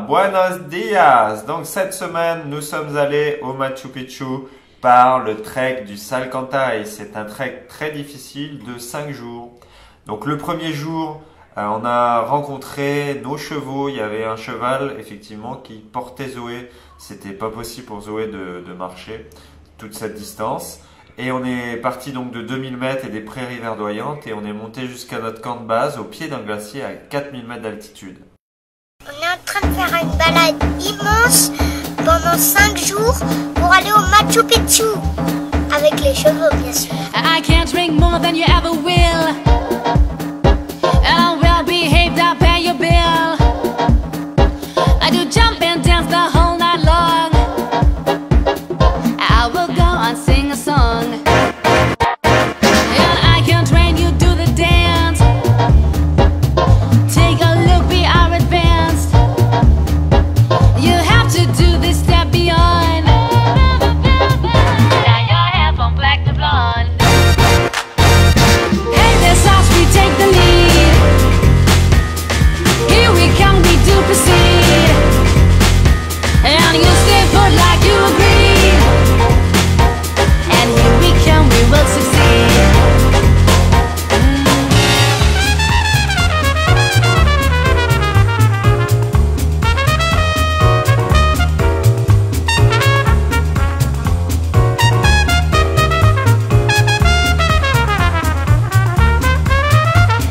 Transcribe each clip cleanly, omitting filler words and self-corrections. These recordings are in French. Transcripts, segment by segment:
buenos dias! Donc cette semaine, nous sommes allés au Machu Picchu par le trek du Salcantay. C'est un trek très difficile de 5 jours. Donc le premier jour, on a rencontré nos chevaux. Il y avait un cheval effectivement qui portait Zoé. C'était pas possible pour Zoé de marcher toute cette distance. Et on est parti donc de 2000 mètres et des prairies verdoyantes et on est monté jusqu'à notre camp de base au pied d'un glacier à 4000 mètres d'altitude. On est en train de faire une balade immense pendant 5 jours pour aller au Machu Picchu avec les chevaux bien sûr. I can't drink more than you ever will, and I'm well behaved, I pay your bill. I do jump and dance the whole night long. I will go and sing a song. And I can train you do the dance. Take a look, we are advanced. You have to do this step beyond. Dye your hair from black to blonde. Hey, this us, we take the lead. Here we come, we do proceed. And you stay put like you agreed. And here we come, we will succeed.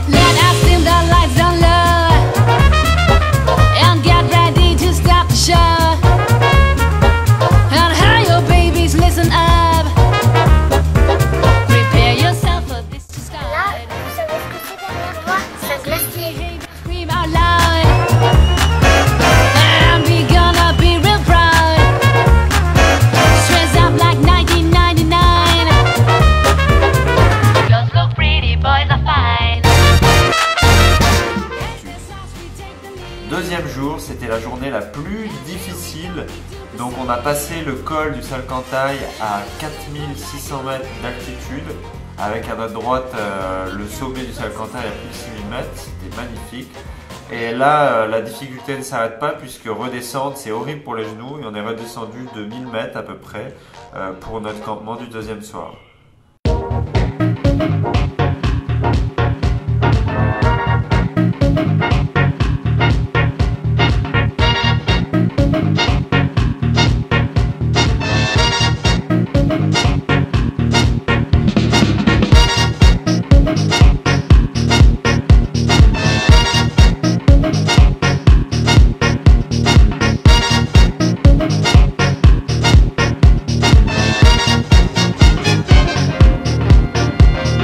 Let us dim the lights down low and get ready to start the show. And hey, your babies, listen up. Prepare yourself for this to Là, start. vous savez ce que c'est derrière moi? C'est un glacier. Scream out loud, and we gonna be real proud. Dress up like 1999. Girls look pretty, boys are fine. Deuxième jour, c'était la journée la plus difficile. Donc on a passé le col du Salcantay à 4600 mètres d'altitude avec à notre droite le sommet du Salcantay à plus de 6000 mètres. C'était magnifique. Et là, la difficulté ne s'arrête pas puisque redescendre, c'est horrible pour les genoux. Et on est redescendu de 1000 mètres à peu près pour notre campement du deuxième soir.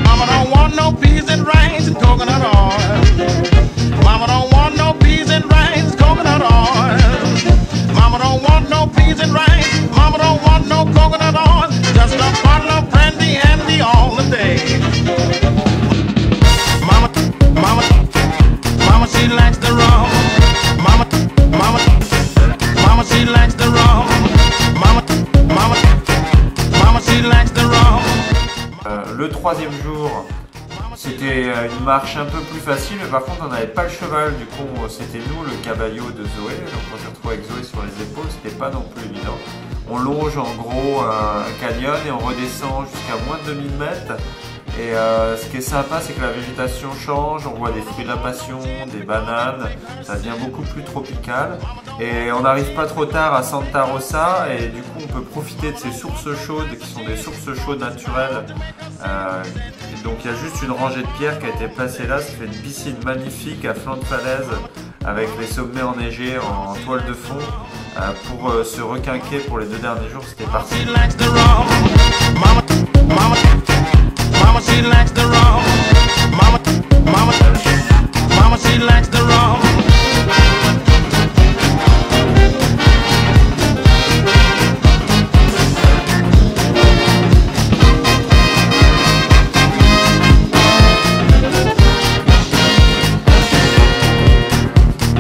Mama don't want no peas and rice and coconut oil. Mama don't want no peas and rice, coconut oil. Mama don't want no peas and rice. Mama don't want no coconut oil. Just a bottle of brandy handy all the day. Mama, mama, mama, she likes the rum. Mama, mama, mama, she likes the rum. Mama, mama, mama, she likes the rum. Le troisième jour, c'était une marche un peu plus facile, mais par contre on n'avait pas le cheval, du coup c'était nous le caballo de Zoé, donc on s'est retrouvé avec Zoé sur les épaules, c'était pas non plus évident. On longe en gros un canyon et on redescend jusqu'à moins de 2000 mètres. Et ce qui est sympa, c'est que la végétation change, on voit des fruits de la passion, des bananes, ça devient beaucoup plus tropical. Et on n'arrive pas trop tard à Santa Rosa et du coup on peut profiter de ces sources chaudes qui sont des sources chaudes naturelles. Donc il y a juste une rangée de pierres qui a été placée là, ça fait une piscine magnifique à flanc de falaise avec les sommets enneigés en toile de fond pour se requinquer pour les 2 derniers jours, c'était parti. She likes the rum. Mama, mama, mama, she likes the rum. Mama, mama, mama, she likes the rum.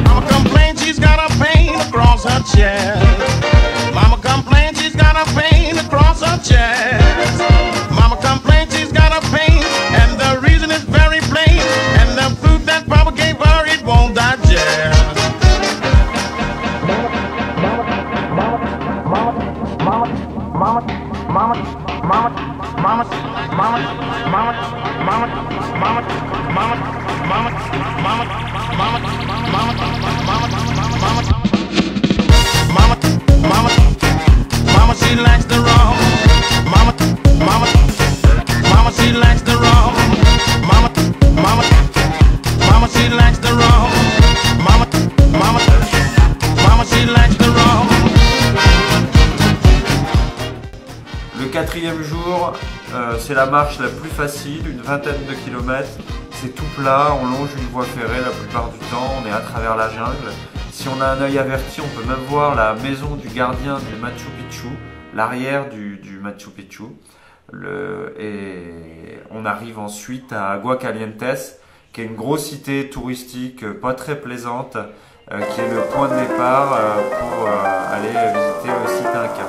Mama complains she's got a pain across her chest. Mama complains she's got a pain across her chest. Mama complains she's got a pain, and the reason is very plain. And the food that Papa gave her, it won't digest. 4e jour, c'est la marche la plus facile, une vingtaine de kilomètres. C'est tout plat, on longe une voie ferrée la plupart du temps, on est à travers la jungle. Si on a un œil averti, on peut même voir la maison du gardien du Machu Picchu, l'arrière du Machu Picchu. Et on arrive ensuite à Aguascalientes, qui est une grosse cité touristique pas très plaisante, qui est le point de départ pour aller visiter le site Inca.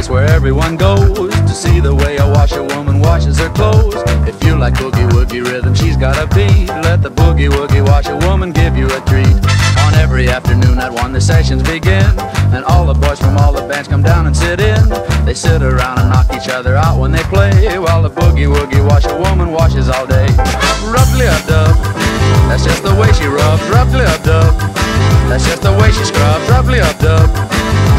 Where everyone goes to see the way a washerwoman washes her clothes. If you like boogie woogie rhythm, she's got a beat. Let the boogie woogie washerwoman give you a treat. On every afternoon at 1 the sessions begin, and all the boys from all the bands come down and sit in. They sit around and knock each other out when they play, while the boogie woogie washerwoman washes all day. Rub-a-dub, that's just the way she rubs. Rub-a-dub, that's just the way she scrubs. Rub-a-dub,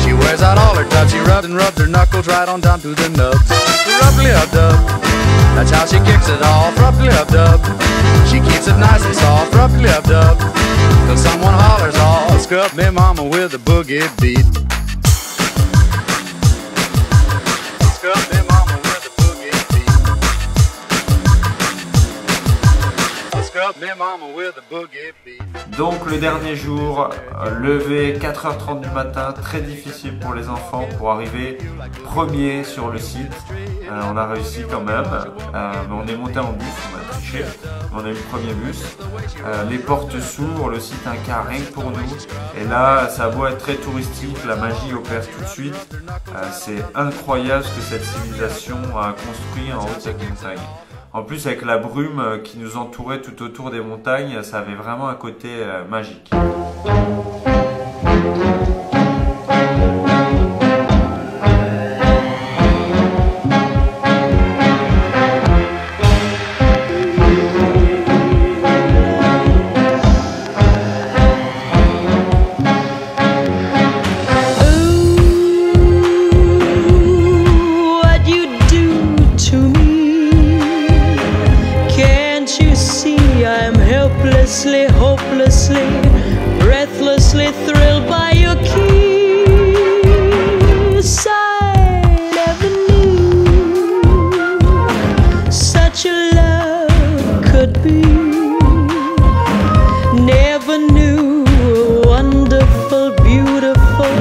she wears out all her tubs. She rubs and rubs her knuckles right on down to the nubs. Rub-a-dub, that's how she kicks it off. Rub-a-dub, she keeps it nice and soft. Rub-a-dub, till someone hollers off. Scrub me mama with a boogie beat. Scrub me mama with a boogie beat. Scrub me mama with a boogie beat. Donc le dernier jour, levé 4h30 du matin, très difficile pour les enfants pour arriver premier sur le site. On a réussi quand même, mais on est monté en bus, on a triché, on a eu le premier bus. Les portes s'ouvrent, le site Inca rien que pour nous. Et là, ça a beau être très touristique, la magie opère tout de suite. C'est incroyable ce que cette civilisation a construit en haut de cette montagne. En plus, avec la brume qui nous entourait tout autour des montagnes, ça avait vraiment un côté magique. Hopelessly, breathlessly thrilled by your kiss. I never knew such a love could be. Never knew a wonderful, beautiful,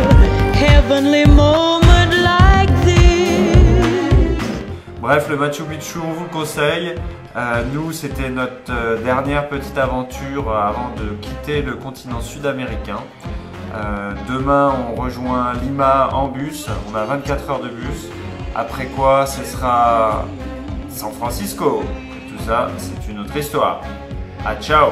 heavenly moment like this. Bref, le Machu Picchu, on vous le conseille. Nous, c'était notre dernière petite aventure avant de quitter le continent sud-américain. Demain, on rejoint Lima en bus. On a 24 heures de bus. Après quoi, ce sera San Francisco. Et tout ça, c'est une autre histoire. Ah, ciao!